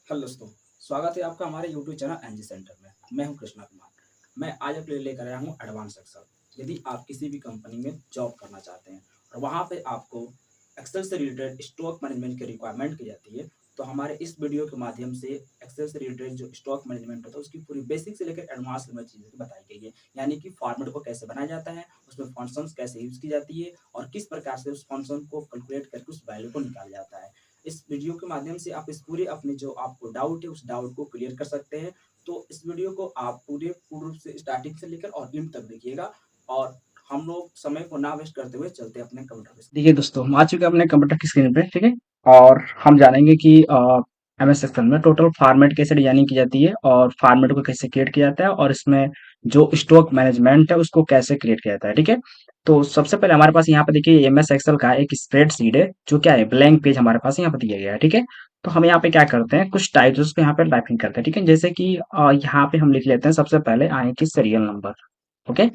Hello दोस्तों, स्वागत है आपका हमारे यूट्यूब चैनल एनजी सेंटर में। मैं हूं कृष्णा कुमार। मैं आज आपके लिए लेकर आया हूं एडवांस एक्सेल। यदि आप किसी भी कंपनी में जॉब करना चाहते हैं और वहां पे आपको एक्सेल से रिलेटेड स्टॉक मैनेजमेंट की रिक्वायरमेंट की जाती है, तो हमारे इस वीडियो के माध्यम से एक्सेल से रिलेटेड जो स्टॉक मैनेजमेंट होता है उसकी पूरी बेसिक से लेकर एडवांस में चीज़ें बताई गई है। यानी कि फॉर्मेट को कैसे बनाया जाता है, उसमें फंक्शंस कैसे यूज़ की जाती है और किस प्रकार से उस फंक्शन को कैलकुलेट करके उस वैल्यू को निकाला जाता है। इस वीडियो के माध्यम से आप इस पूरे अपने जो आपको डाउट है उस डाउट को क्लियर कर सकते हैं। तो इस वीडियो को आप पूरे पूर्ण रूप से स्टार्टिंग से लेकर और एंड तक देखिएगा और हम लोग समय को ना वेस्ट करते हुए चलते हैं अपने कंप्यूटर पे। देखिए दोस्तों, हम आ चुके हैं अपने कंप्यूटर की स्क्रीन पे, ठीक है। और हम जानेंगे कि एमएस एक्सेल में टोटल फॉर्मेट कैसे डिजाइनिंग की जाती है और फॉर्मेट को कैसे क्रिएट किया जाता है और इसमें जो स्टॉक मैनेजमेंट है उसको कैसे क्रिएट किया जाता है, ठीक है। तो सबसे पहले हमारे पास यहाँ पे देखिए एमएस एक्सेल का एक स्प्रेडशीट है जो क्या है, ब्लैंक पेज हमारे पास यहाँ पे दिया गया है, ठीक है। तो हम यहाँ पे क्या करते हैं, कुछ टाइटल्स को यहाँ पे टाइपिंग करते हैं, ठीक है। जैसे कि यहाँ पे हम लिख लेते हैं सबसे पहले आए कि सीरियल नंबर, ओके।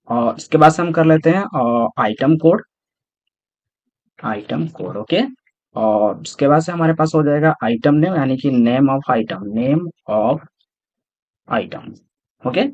और इसके बाद से हम कर लेते हैं item code, item code, okay. और उसके बाद से हमारे पास हो जाएगा आइटम नेम, यानी कि name of item, name of item, okay.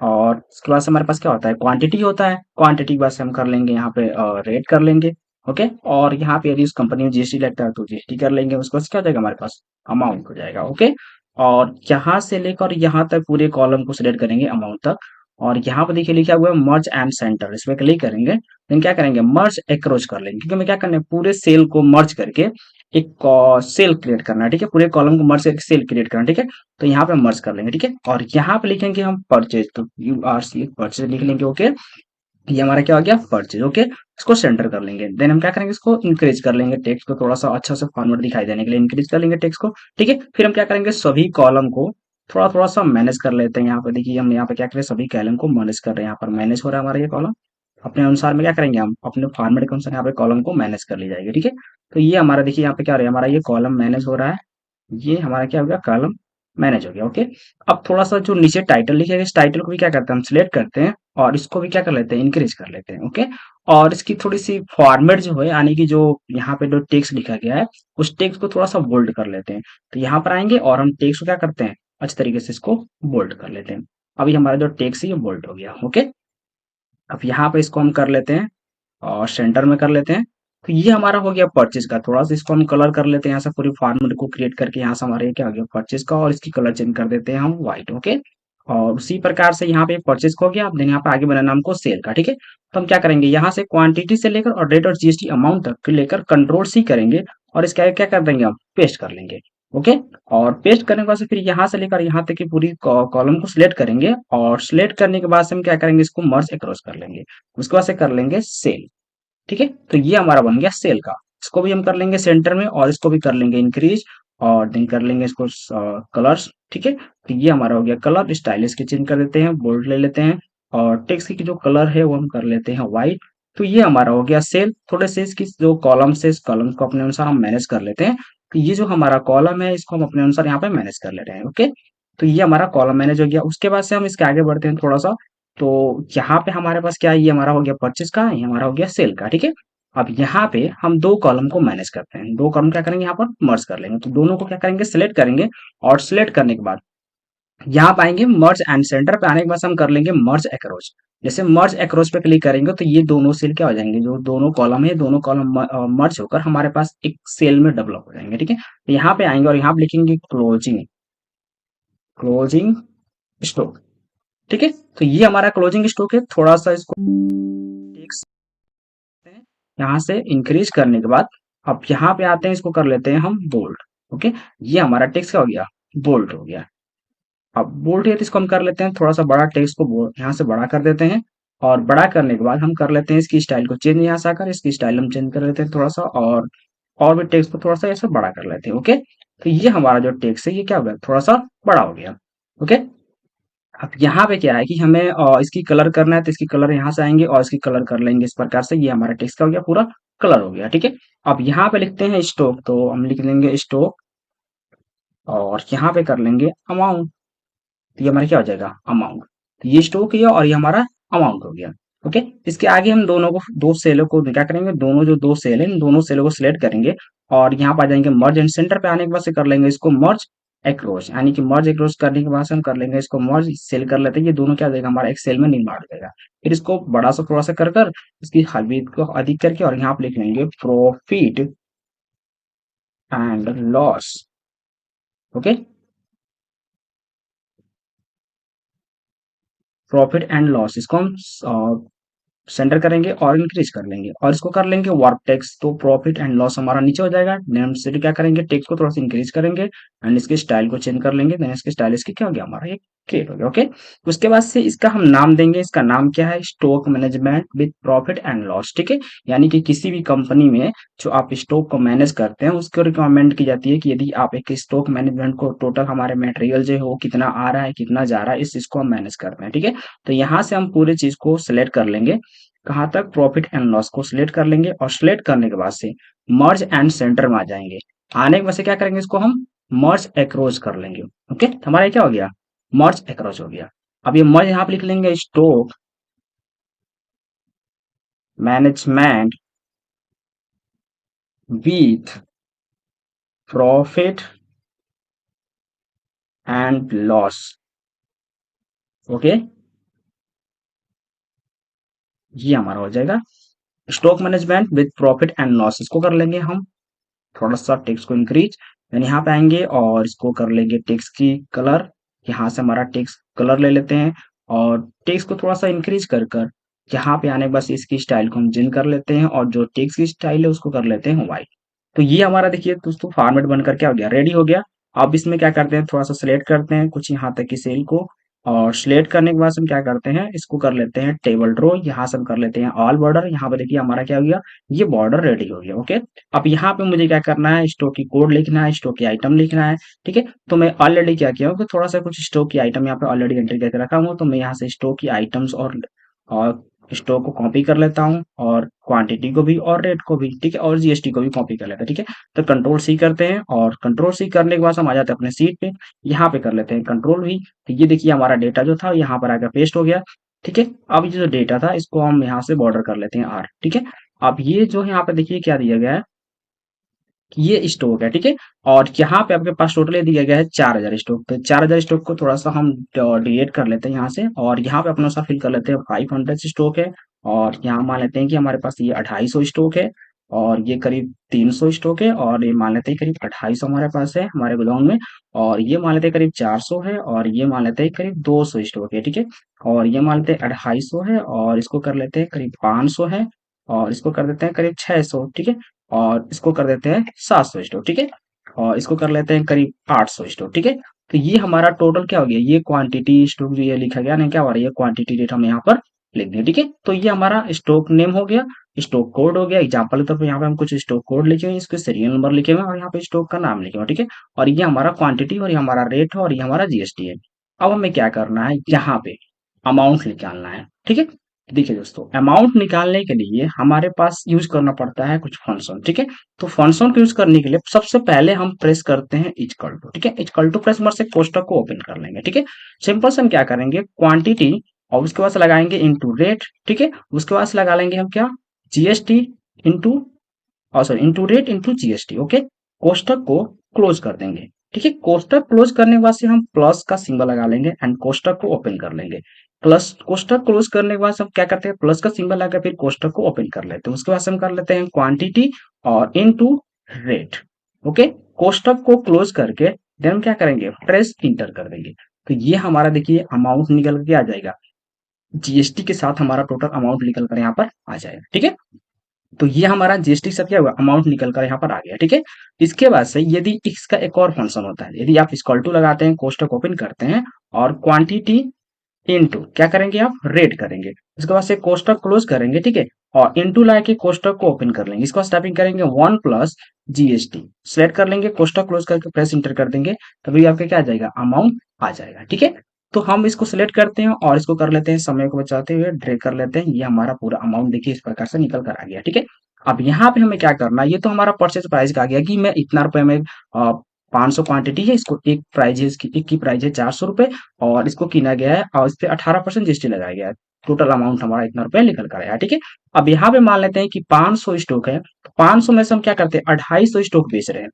और उसके बाद से हमारे पास क्या होता है, क्वांटिटी होता है। क्वांटिटी के बाद से हम कर लेंगे यहाँ पे रेट कर लेंगे, ओके। और यहाँ पे यदि उस कंपनी में जीएसटी लगता है तो जीएसटी कर लेंगे। उसके बाद से क्या हो जाएगा हमारे पास, अमाउंट हो जाएगा, ओके। और यहाँ से लेकर यहाँ तक पूरे कॉलम को सिलेक्ट करेंगे अमाउंट तक। और यहाँ पे देखिए लिखा हुआ है मर्ज एंड सेंटर, इसमें क्लिक करेंगे, देन क्या करेंगे, मर्ज एक्रोच कर लेंगे, क्योंकि हमें क्या करना है, पूरे सेल को मर्ज करके एक सेल क्रिएट करना है, ठीक है। पूरे कॉलम को मर्ज करके सेल क्रिएट करना है, ठीक है। तो यहाँ पे मर्ज कर लेंगे, ठीक है। और यहाँ पे लिखेंगे हम परचेज, तो यू आर सी परचेज लिख लेंगे, ओके। ये हमारा क्या हो गया, परचेज, ओके। इसको सेंटर कर लेंगे, देन हम क्या करेंगे, इसको इंक्रीज कर लेंगे, टेक्स्ट को थोड़ा सा अच्छा से फॉर्मेट दिखाई देने के लिए इंक्रीज कर लेंगे टेक्स्ट को, ठीक है। फिर हम क्या करेंगे, सभी कॉलम को थोड़ा थोड़ा सा मैनेज कर लेते हैं। यहाँ पे देखिए हम यहाँ पे क्या करें, सभी कॉलम को मैनेज कर रहे हैं। यहाँ पर मैनेज हो रहा है हमारा ये कॉलम, अपने अनुसार में क्या करेंगे, हम अपने फॉर्मेट के अनुसार यहाँ पे कॉलम को मैनेज कर ली जाएगी, ठीक है। तो ये हमारा देखिए यहाँ पे क्या हो रहा है, हमारा ये कॉलम मैनेज हो रहा है, ये हमारा क्या हो गया, कॉलम मैनेज हो गया, ओके। अब थोड़ा सा जो नीचे टाइटल लिखे इस टाइटल को भी क्या करते हैं, हम सिलेक्ट करते हैं और इसको भी क्या कर लेते हैं, इंक्रीज कर लेते हैं, ओके। और इसकी थोड़ी सी फॉर्मेट जो है, यानी कि जो यहाँ पे जो टेक्स्ट लिखा गया है उस टेक्स्ट को थोड़ा सा बोल्ड कर लेते हैं। तो यहाँ पर आएंगे और हम टेक्स्ट को क्या करते हैं, अच्छे तरीके से इसको बोल्ड कर लेते हैं। अभी हमारा जो टेक्स्ट है ये बोल्ड हो गया, ओके। अब यहाँ पे इसको हम कर लेते हैं और सेंटर में कर लेते हैं। तो ये हमारा हो गया परचेज का। थोड़ा सा इसको हम कलर कर लेते हैं, यहाँ से पूरी फॉर्मेट को क्रिएट करके यहाँ से हमारे क्या हो गया, परचेज का। और इसकी कलर चेंज कर देते हैं हम व्हाइट, ओके। और उसी प्रकार से यहाँ पे परचेज का हो गया। अब यहाँ पे आगे बनाना हमको सेल का, ठीक है। तो हम क्या करेंगे, यहाँ से क्वांटिटी से लेकर और रेट और जीएसटी अमाउंट तक लेकर कंट्रोल सी करेंगे और इसका क्या कर देंगे, हम पेस्ट कर लेंगे, ओके। और पेस्ट करने के बाद से फिर यहाँ से लेकर यहाँ तक की पूरी कॉलम को सिलेक्ट करेंगे और सिलेक्ट करने के बाद से हम क्या करेंगे, इसको मर्ज अक्रॉस कर लेंगे। उसके बाद से कर लेंगे सेल, ठीक है। तो ये हमारा बन गया सेल का। इसको भी हम कर लेंगे सेंटर में और इसको भी कर लेंगे इंक्रीज और देन कर लेंगे इसको कलर्स, ठीक है। तो ये हमारा हो गया कलर, स्टाइलिश के चेंज कर देते हैं, बोल्ड ले लेते हैं और टेक्स्ट की जो कलर है वो हम कर लेते हैं व्हाइट। तो ये हमारा हो गया सेल। थोड़े से इसकी जो कॉलम्स है इस कॉलम को अपने अनुसार हम मैनेज कर लेते हैं। तो ये जो हमारा कॉलम है इसको हम अपने अनुसार यहाँ पे मैनेज कर ले रहे हैं, ओके। तो ये हमारा कॉलम मैनेज हो गया। उसके बाद से हम इसके आगे बढ़ते हैं थोड़ा सा। तो यहाँ पे हमारे पास क्या है, ये हमारा हो गया परचेज का, ये हमारा हो गया सेल का, ठीक है। अब यहाँ पे हम दो कॉलम को मैनेज करते हैं, दो कॉलम क्या करेंगे, यहाँ पर मर्ज कर लेंगे। तो दोनों को क्या करेंगे, सिलेक्ट करेंगे और सिलेक्ट करने के बाद यहाँ पाएंगे मर्ज एंड सेंटर पे आने के बाद हम कर लेंगे मर्ज अक्रॉस। जैसे मर्ज अक्रॉस पे क्लिक करेंगे तो ये दोनों सेल क्या हो जाएंगे, जो दोनों कॉलम है दोनों कॉलम मर्ज होकर हमारे पास एक सेल में डेवलप हो जाएंगे, ठीक है। तो यहाँ पे आएंगे और यहाँ पे लिखेंगे क्लोजिंग, क्लोजिंग स्टॉक, ठीक है। तो ये हमारा क्लोजिंग स्टॉक है। थोड़ा सा इसको टेक्स्ट हैं, यहाँ से इंक्रीज करने के बाद अब यहाँ पे आते हैं, इसको कर लेते हैं हम बोल्ड, ओके। ये हमारा टेक्स्ट क्या हो गया, बोल्ड हो गया। अब बोल्ड है तो इसको हम कर लेते हैं, थोड़ा सा बड़ा टेक्स्ट को यहाँ से बड़ा कर देते हैं। और बड़ा करने के बाद हम कर लेते हैं इसकी स्टाइल को चेंज, यहाँ से आकर इसकी स्टाइल हम चेंज कर लेते हैं थोड़ा सा। और भी टेक्स्ट को थोड़ा सा ऐसे बड़ा कर लेते हैं, ओके। तो ये हमारा जो टेक्स्ट है ये क्या हो गया, थोड़ा सा बड़ा हो गया, ओके। अब यहाँ पे क्या है कि हमें इसकी कलर करना है, तो इसकी कलर यहाँ से आएंगे और इसकी कलर कर लेंगे इस प्रकार से। ये हमारा टेक्स्ट का हो गया, पूरा कलर हो गया, ठीक है। अब यहाँ पे लिखते हैं स्टॉक, तो हम लिख लेंगे स्टॉक और यहाँ पे कर लेंगे अमाउंट। तो ये हमारा क्या हो जाएगा, अमाउंट। तो ये स्टॉक है और ये हमारा अमाउंट हो गया। ओके। इसके आगे हम दोनों को, दो सेलों को क्या करेंगे, दोनों जो दो सेल है इन दोनों सेलों को सिलेक्ट करेंगे और यहाँ पर आ जाएंगे मर्ज एंड सेंटर पे आने के बाद से कर लेंगे इसको मर्ज एक्रोस, यानी कि मर्ज एक्रोस करने के बाद से हम कर लेंगे इसको मर्ज सेल कर लेते हैं, ये दोनों क्या हो जाएगा हमारा एक सेल में निर्माण हो जाएगा। फिर इसको बड़ा सा थोड़ा सा कर कर इसकी हद को अधिक करके और यहाँ पे लिख लेंगे profit and loss. Okay, profit and loss इसको हम सेंटर करेंगे और इंक्रीज कर लेंगे और इसको कर लेंगे वर्क टैक्स, तो प्रॉफिट एंड लॉस हमारा नीचे हो जाएगा। नेम से क्या करेंगे, टेक्स्ट को थोड़ा सा इंक्रीज करेंगे एंड इसके स्टाइल को चेंज कर लेंगे, देन इसके स्टाइल इसके क्या हो गया हमारा ये क्रिएट हो गया। ओके, उसके बाद से इसका हम नाम देंगे, इसका नाम क्या है, stock management with profit and loss. ठीक है, यानी कि किसी भी कंपनी में जो आप स्टॉक को मैनेज करते हैं उसको रिकमेंड की जाती है कि यदि आप एक स्टॉक मैनेजमेंट को टोटल हमारे मटेरियल जो है वो कितना आ रहा है कितना जा रहा है इस चीज को हम मैनेज करते हैं। ठीक है, तो यहाँ से हम पूरी चीज को सिलेक्ट कर लेंगे, कहाँ तक, प्रॉफिट एंड लॉस को सिलेक्ट कर लेंगे और सिलेक्ट करने के बाद से मर्ज एंड सेंटर में आ जाएंगे। आने के बाद से क्या करेंगे, इसको हम मर्ज एक्रोस कर लेंगे। ओके, तो हमारा ये क्या हो गया, मर्ज एक्रोस हो गया। अब ये मर्ज यहाँ पे लिख लेंगे stock management with profit and loss. Okay, ये हमारा हो जाएगा stock management with profit and loss, इसको कर लेंगे हम थोड़ा सा टेक्स्ट को इंक्रीज, देन यहाँ पे आएंगे और इसको कर लेंगे टेक्स्ट की कलर, यहाँ से हमारा टेक्स्ट कलर ले लेते हैं और टेक्स्ट को थोड़ा सा इंक्रीज कर कर यहाँ पे आने के बाद इसकी स्टाइल को हम चेंज कर लेते हैं और जो टेक्स्ट की स्टाइल है उसको कर लेते हैं व्हाइट। तो ये हमारा देखिए दोस्तों फॉर्मेट बनकर क्या हो गया, रेडी हो गया। अब इसमें क्या करते हैं, थोड़ा सा सिलेक्ट करते हैं कुछ यहाँ तक की सेल को और सिलेक्ट करने के बाद हम क्या करते हैं, इसको कर लेते हैं टेबल ड्रॉ, यहाँ से हम कर लेते हैं ऑल बॉर्डर। यहाँ पे देखिए हमारा क्या हो गया, ये बॉर्डर रेडी हो गया। ओके, अब यहाँ पे मुझे क्या करना है, स्टॉक की कोड लिखना है, स्टॉक की आइटम लिखना है। ठीक है, तो मैं ऑलरेडी क्या किया हूँ कि थोड़ा सा कुछ स्टॉक की आइटम यहाँ पे ऑलरेडी एंट्री करके रखा हूँ, तो मैं यहाँ से स्टॉक की आइटम्स और स्टॉक को कॉपी कर लेता हूँ और क्वांटिटी को भी और रेट को भी, ठीक है, और जीएसटी को भी कॉपी कर लेते हैं। ठीक है, तो कंट्रोल सी करते हैं और कंट्रोल सी करने के बाद हम आ जाते हैं अपने सीट पे, यहाँ पे कर लेते हैं कंट्रोल भी। तो ये देखिए हमारा डेटा जो था यहाँ पर आकर पेस्ट हो गया। ठीक है, अब ये जो डेटा था इसको हम यहाँ से बॉर्डर कर लेते हैं आर। ठीक है, अब ये जो यहाँ पे देखिए क्या दिया गया है कि ये स्टॉक है। ठीक है, और यहाँ पे आपके पास टोटल दिया गया है 4000 स्टॉक, तो 4000 स्टॉक को थोड़ा सा हम डिलीट कर लेते हैं यहाँ से और यहाँ पे अपना सा फिल कर लेते हैं 500 स्टॉक है और यहाँ मान लेते हैं कि हमारे पास ये 2800 स्टॉक है और ये करीब 300 स्टॉक है और ये मान लेते हैं करीब 2800 हमारे पास है हमारे गोदाम में और ये मान लेते हैं करीब 400 है और ये मान लेते हैं करीब 200 स्टॉक है। ठीक है, और ये मान लेते हैं 2800 है और इसको कर लेते हैं करीब 500 है और इसको कर देते हैं करीब 600। ठीक है, और इसको कर देते हैं 700 स्टोर। ठीक है, और इसको कर लेते हैं करीब 800 स्टोर। ठीक है, तो ये हमारा टोटल क्या हो गया, ये क्वांटिटी स्टॉक जो ये लिखा गया ना क्या हो रहा है, ये क्वांटिटी रेट हम यहाँ पर लिख दें। ठीक है, तो ये हमारा स्टॉक नेम हो गया, स्टॉक कोड हो गया। एग्जाम्पल के तौर पर यहाँ पे हम कुछ स्टॉक कोड लिखे हुए हैं, इसके सीरियल नंबर लिखे हुए हैं और यहाँ पे स्टॉक का नाम लिखे हुए हैं। ठीक है, और ये हमारा क्वांटिटी और ये हमारा रेट है और ये हमारा जीएसटी है। अब हमें क्या करना है, यहाँ पे अमाउंट निकालना है। ठीक है, देखिए दोस्तों अमाउंट निकालने के लिए हमारे पास यूज करना पड़ता है कुछ फंक्शन। ठीक है, तो फंक्शन को यूज करने के लिए सबसे पहले हम प्रेस करते हैं इक्वल टू। ठीक है, इक्वल टू प्रेस से कोष्टक को ओपन कर लेंगे। ठीक है, सिंपल से हम क्या करेंगे, क्वांटिटी और उसके बाद से लगाएंगे इनटू रेट। ठीक है, उसके बाद से लगा लेंगे हम क्या, जीएसटी इंटू, और sorry into rate into GST. Okay, कोष्टक को क्लोज कर देंगे। ठीक है, कोष्टक क्लोज करने के बाद से हम प्लस का सिंबल लगा लेंगे एंड कोष्टक को ओपन कर लेंगे। प्लस कोष्टक क्लोज करने के बाद हम क्या करते हैं, प्लस का सिंबल लगा फिर कोष्टक को ओपन कर लेते हैं। उसके बाद से हम कर लेते हैं क्वांटिटी और इनटू रेट। ओके, कोष्टक को क्लोज करके देन हम क्या करेंगे, प्रेस इंटर कर देंगे। तो ये हमारा देखिए अमाउंट निकल के आ जाएगा, जीएसटी के साथ हमारा टोटल अमाउंट निकल कर यहाँ पर आ जाएगा। ठीक है, तो ये हमारा जीएसटी सब क्या हुआ, अमाउंट निकल कर यहाँ पर आ गया। ठीक है, इसके बाद से यदि इसका एक और फंक्शन होता है, यदि आप इक्वल टू लगाते हैं, कोष्टक ओपन करते हैं और क्वांटिटी इनटू क्या करेंगे, आप रेट करेंगे, उसके बाद से कोष्टक क्लोज करेंगे। ठीक है, और इनटू ला के कोष्टक को ओपन कर लेंगे, इसको टाइपिंग करेंगे 1 प्लस जीएसटी, सिलेक्ट कर लेंगे, कोष्टक क्लोज करके प्रेस इंटर कर देंगे, तभी आपका क्या आ जाएगा, अमाउंट आ जाएगा। ठीक है, तो हम इसको सिलेक्ट करते हैं और इसको कर लेते हैं, समय को बचाते हुए ड्रैग कर लेते हैं, ये हमारा पूरा अमाउंट देखिए इस प्रकार से निकल कर आ गया। ठीक है, अब यहाँ पे हमें क्या करना है, ये तो हमारा परचेज प्राइस का आ गया कि मैं इतना रुपए में 500 क्वांटिटी है, इसको एक प्राइस है, इसकी एक की प्राइस है 400 रुपए और इसको किना गया है और इस पे 18% जीएसटी लगाया गया है। टोटल अमाउंट हमारा इतना रुपया निकल कर आया, ठीक है। अब यहाँ पे मान लेते हैं कि 500 स्टॉक है, तो 500 में से हम क्या करते हैं, 250 स्टॉक बेच रहे हैं,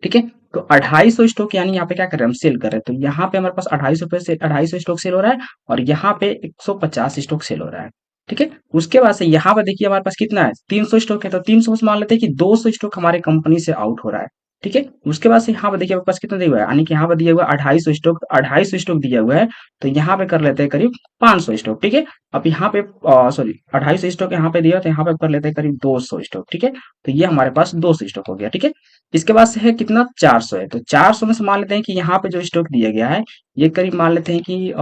ठीक है। तो 250 स्टॉक यानी यहाँ पे क्या कर रहे हैं, हम सेल कर रहे हैं। तो यहाँ पे हमारे पास 250 से 250 स्टॉक सेल हो रहा है, और यहाँ पे 150 स्टॉक सेल हो रहा है, ठीक है। उसके बाद से यहाँ पे देखिए हमारे पास कितना है, 300 स्टॉक है, तो 300 से मान लेते हैं कि 200 स्टॉक हमारे कंपनी से आउट हो रहा है, ठीक है। उसके बाद से यहाँ पे देखिए हमारे पास कितना दिया हुआ है, यानी कि यहाँ पे दिया हुआ है 250 स्टॉक, 250 स्टॉक दिया हुआ है, तो यहाँ पे कर लेते हैं करीब 500 स्टॉक, ठीक है। अब यहाँ पे सॉरी 250 स्टॉक यहाँ पे दिया, तो यहाँ पे कर लेते हैं करीब 200 स्टॉक, ठीक है। तो ये हमारे पास 200 स्टॉक हो गया, ठीक है। इसके बाद से है कितना, 400 है, तो 400 में से मान लेते हैं कि यहाँ पे जो स्टॉक दिया गया है, ये करीब मान लेते हैं कि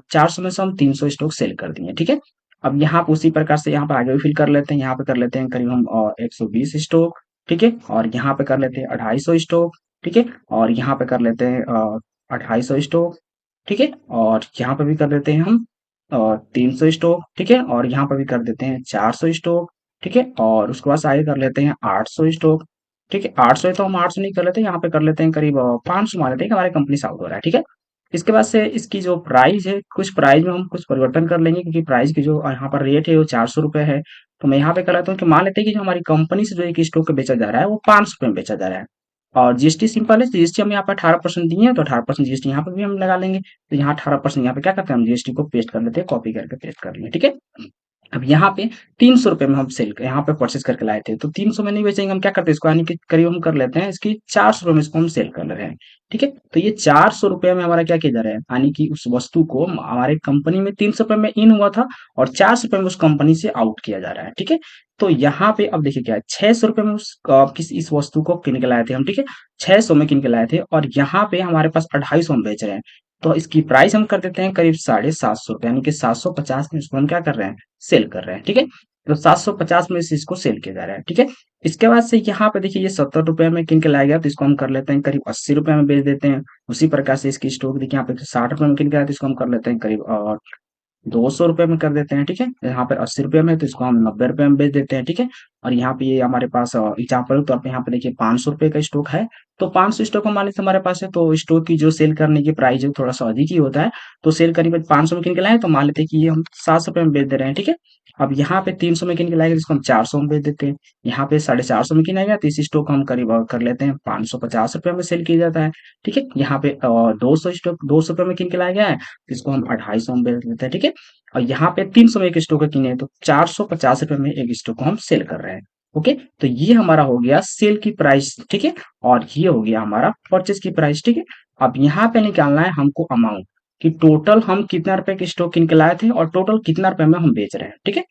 400 में से हम 300 स्टॉक सेल कर दिए, ठीक है। अब यहाँ पे उसी प्रकार से यहाँ पे आगे भी फिल कर लेते हैं, यहाँ पे कर लेते हैं करीब हम 120 स्टॉक, ठीक है। और यहाँ पे कर लेते हैं 250 स्टॉक, ठीक है। और यहाँ पे कर लेते हैं 250 स्टॉक, ठीक है। और यहाँ पे भी कर देते हैं हम 300 स्टॉक, ठीक है। और यहाँ पे भी कर देते हैं 400 स्टॉक, ठीक है। और उसके बाद से आगे कर लेते हैं 800 स्टॉक, ठीक है। 800 है तो हम 800 नहीं कर लेते, यहाँ पे कर लेते हैं करीब 500 मान लेते हैं कि हमारे कंपनी से आउट हो रहा है, ठीक है। इसके बाद से इसकी जो प्राइस है, कुछ प्राइस में हम कुछ परिवर्तन कर लेंगे, क्योंकि प्राइस की जो यहाँ पर रेट है वो 400 रुपये है। तो मैं यहाँ पे कर लेता हूँ कि मान लेते हैं कि जो हमारी कंपनी से जो एक स्टॉक बेचा जा रहा है वो 500 रुपये में बेचा जा रहा है, और जीएसटी सिंपल है, जीएसटी हम यहाँ पे 18% दिए हैं, तो 18% जीएसटी यहाँ पे भी हम लगा लेंगे। तो यहाँ 18% यहाँ पे क्या करते हैं, हम जीएसटी को पेस्ट कर लेते हैं, कॉपी करके पेस्ट कर लेंगे, ठीक है। अब यहाँ पे 300 रुपये में हम सेल यहाँ पे परचेज करके लाए थे, तो 300 में नहीं बेचेंगे, हम क्या करते हैं इसको, यानी कि करीब हम कर लेते हैं इसकी 400 रुपये में इसको हम सेल कर ले रहे हैं, ठीक है। तो ये 400 रुपये में हमारा क्या किया जा रहा है, यानी कि उस वस्तु को हमारे कंपनी में 300 रुपये में इन हुआ था, और 400 रुपये में उस कंपनी से आउट किया जा रहा है, ठीक है। तो यहाँ पे अब देखिए क्या है, 600 रुपये में किस इस वस्तु को किन के लाए थे हम, ठीक है। 600 में किन के लाए थे, और यहाँ पे हमारे पास 250 हम बेच रहे हैं, तो इसकी प्राइस हम कर देते हैं करीब 750 रुपये, यानी कि 750 में इसको हम क्या कर रहे हैं, सेल कर रहे हैं, ठीक है। तो 750 में से इसको सेल किया जा रहा है, ठीक है। इसके बाद से यहाँ पे देखिए ये 70 रुपये में किन के लाया गया, तो इसको हम कर लेते हैं करीब 80 रुपये में बेच देते हैं। उसी प्रकार से इसकी स्टॉक देखिए यहाँ पे 60 रुपये में किन के आया, तो इसको हम कर लेते हैं करीब 200 रुपये में कर देते हैं, ठीक है। यहाँ पे 80 रुपये में, तो इसको हम 90 रुपये में बेच देते हैं, ठीक है। और यहाँ पे ये हमारे पास एग्जाम्पल तौर पे यहाँ पे देखिए 500 रुपये का स्टॉक है, तो 500 स्टॉक हमारे हमारे पास है, तो स्टॉक की जो सेल करने की प्राइस है थोड़ा सा अधिक ही होता है, तो सेल करीब 500 में किन के लाए, तो मान लेते हैं कि ये हम 700 रुपये में बेच दे रहे हैं, ठीक है। अब यहाँ पे 300 में किन के लाएगा, जिसको हम 400 में बेच देते हैं। यहाँ पे 450 में किन आएगा, तो इसी स्टॉक हम करीब कर लेते हैं 550 रुपये में सेल किया जाता है, ठीक है। यहाँ पे 200 स्टॉक 200 रुपये में किन के लाया गया है, इसको हम 250 में बेच देते हैं, ठीक है। और यहाँ पे 300 में एक स्टॉक है किने, तो 450 रुपये में एक स्टॉक को हम सेल कर रहे हैं, ओके। तो ये हमारा हो गया सेल की प्राइस, ठीक है। और ये हो गया हमारा परचेज की प्राइस, ठीक है। अब यहाँ पे निकालना है हमको अमाउंट, कि टोटल हम कितना रुपए की स्टॉक किन के लाए थे, और टोटल कितना रुपए में हम बेच रहे हैं, ठीक है।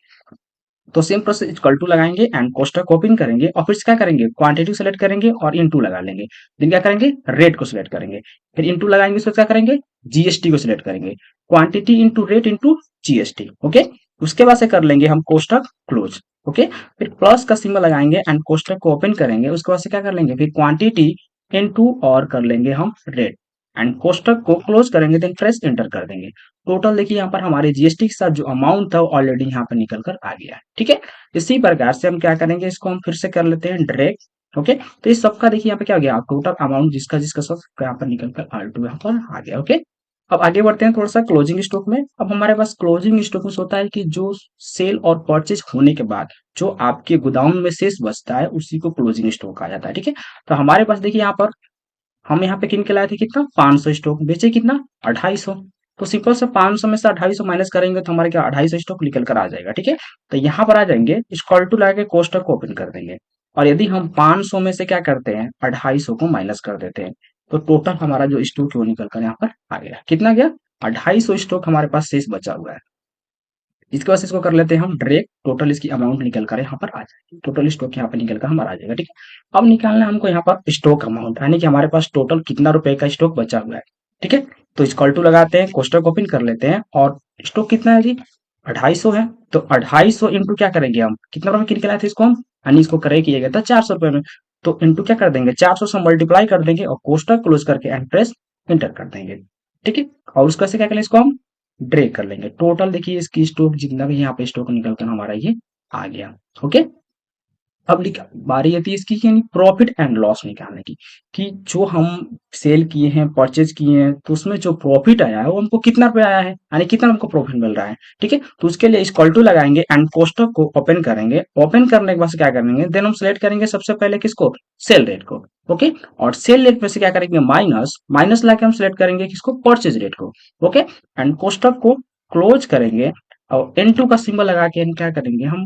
तो सेम प्रोसेस इक्वल टू लगाएंगे एंड कोष्टक ओपन करेंगे, और फिर क्या करेंगे, क्वांटिटी सेलेक्ट करेंगे और इनटू लगा लेंगे, फिर क्या करेंगे, रेट को सिलेक्ट करेंगे, फिर इनटू लगाएंगे, उसको क्या करेंगे, जीएसटी को सिलेक्ट करेंगे, quantity into rate into GST, okay. उसके बाद से कर लेंगे हम कोष्टक क्लोज, ओके। फिर प्लस का सिंबल लगाएंगे एंड कोष्टक को ओपन करेंगे, उसके बाद से क्या कर लेंगे, फिर क्वांटिटी इनटू और कर लेंगे हम रेट, एंड कोष्टक को क्लोज करेंगे, देन प्रेस एंटर कर देंगे। टोटल देखिए यहाँ पर हमारे जीएसटी के साथ जो अमाउंट था ऑलरेडी यहाँ पर निकल कर आ गया है, ठीक है। इसी प्रकार से हम क्या करेंगे, इसको हम फिर से कर लेते हैं डायरेक्ट, ओके। तो इस सबका देखिए यहाँ पे क्या हो गया, टोटल अमाउंट जिसका जिसका सब यहाँ पर निकल कर R2 यहाँ पर आ गया, ओके। अब आगे बढ़ते हैं थोड़ा सा क्लोजिंग स्टॉक में। अब हमारे पास क्लोजिंग स्टॉक में होता है कि जो सेल और परचेज होने के बाद जो आपके गोदाम में शेष बचता है उसी को क्लोजिंग स्टॉक कहा जाता है, ठीक है। तो हमारे पास देखिए यहाँ पर हम यहाँ पे किन के लाए थे, कितना, 500 स्टॉक, बेचे कितना, 250। तो सिंपल से 500 में से 250 माइनस करेंगे तो हमारे क्या 250 स्टॉक निकल कर आ जाएगा, ठीक है। तो यहाँ पर आ जाएंगे, इक्वल टू लगा के कोष्टक को ओपन कर देंगे, और यदि हम 500 में से क्या करते हैं, 250 को माइनस कर देते हैं, तो टोटल हमारा जो स्टॉक है वो निकल कर यहाँ पर आ गया, कितना गया, 250 स्टॉक हमारे पास शेष बचा हुआ है। इसके बाद से इसको कर लेते हैं हम डायरेक्ट, टोटल इसकी अमाउंट निकल कर यहाँ पर आ जाएगी, टोटल स्टॉक यहाँ पर निकल कर हमारा आ जाएगा, ठीक है। अब निकालना है हमको यहाँ पर स्टॉक अमाउंट, यानी कि हमारे पास टोटल कितना रुपए का स्टॉक बचा हुआ है, ठीक है। तो इक्वल टू लगाते हैं, कोष्टक ओपन कर लेते हैं, और स्टॉक कितना है जी, 250 है, तो 250 इंटू क्या करेंगे हम, कितना रुपए किन के लाए थे इसको हम, यानी इसको करे किया गया था 400 रुपए में, तो इंटू क्या कर देंगे, 400 से मल्टीप्लाई कर देंगे, और कोष्टक क्लोज करके एंड प्रेस एंटर कर देंगे, ठीक है। और उसका से क्या करें, इसको हम ड्रैग कर लेंगे। टोटल देखिए इसकी स्टॉक जितना भी यहाँ पे स्टॉक निकल कर हमारा ये आ गया, ओके। अब बारी आती है इसकी कि यानी प्रॉफिट एंड लॉस निकालने की, कि जो हम सेल किए हैं, परचेज किए हैं, तो उसमें जो प्रॉफिट आया है वो हमको कितना रुपया आया है, यानी कितना हमको प्रॉफिट मिल रहा है। ठीक है, तो उसके लिए इक्वल टू लगाएंगे एंड कोष्टक को ओपन करेंगे। ओपन करने के बाद क्या करेंगे, देन हम सिलेक्ट करेंगे सबसे पहले किसको, सेल रेट को। ओके, और सेल रेट में से क्या करेंगे, माइनस माइनस लाके हम सिलेक्ट करेंगे किसको, परचेज रेट को। ओके, एंड कोष्टक को क्लोज करेंगे और N2 का सिंबल लगा के हम क्या करेंगे, हम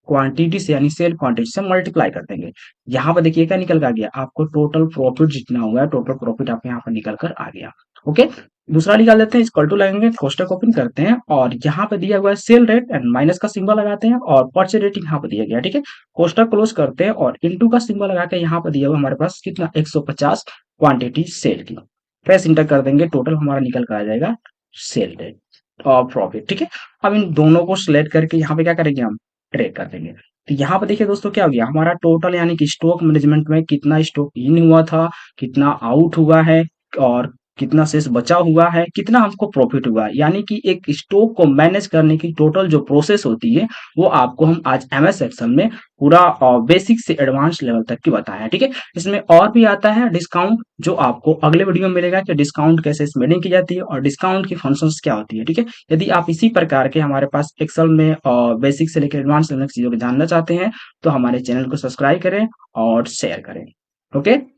क्वांटिटी से यानी सेल क्वांटिटी से मल्टीप्लाई कर देंगे। यहाँ पर देखिए क्या निकल कर आ गया, आपको टोटल प्रॉफिट जितना हुआ है, टोटल प्रॉफिट आपको यहाँ पर निकल कर आ गया। ओके, दूसरा निकाल लेते हैं, इक्वल टू लगेंगे, कोष्टक ओपन करते हैं और यहाँ पे दिया हुआ है सेल रेट एंड माइनस का सिंबल लगाते हैं और परचेज रेट यहाँ पे दिया गया। ठीक है, कोष्टक क्लोज करते हैं और इनटू का सिंबल लगा के यहाँ पे दिया हुआ हमारे पास कितना, 150 क्वांटिटी सेल की। प्रेस इंटर कर देंगे, टोटल हमारा निकल कर आ जाएगा सेल रेट और प्रॉफिट। ठीक है, अब इन दोनों को सिलेक्ट करके यहाँ पे क्या करेंगे, हम ट्रेड कर देंगे। तो यहाँ पे देखिए दोस्तों क्या हो गया, हमारा टोटल यानी कि स्टॉक मैनेजमेंट में कितना स्टॉक इन हुआ था, कितना आउट हुआ है और कितना शेष बचा हुआ है, कितना हमको प्रॉफिट हुआ है। यानी कि एक स्टॉक को मैनेज करने की टोटल जो प्रोसेस होती है वो आपको हम आज एमएस एक्सेल में पूरा बेसिक से एडवांस लेवल तक की बताया है। ठीक है, इसमें और भी आता है डिस्काउंट, जो आपको अगले वीडियो में मिलेगा कि डिस्काउंट कैसे स्पेंडिंग की जाती है और डिस्काउंट की फंक्शंस क्या होती है। ठीक है, यदि आप इसी प्रकार के हमारे पास एक्सेल में बेसिक से लेकर एडवांस लेवल की चीजों को जानना चाहते हैं तो हमारे चैनल को सब्सक्राइब करें और शेयर करें। ओके।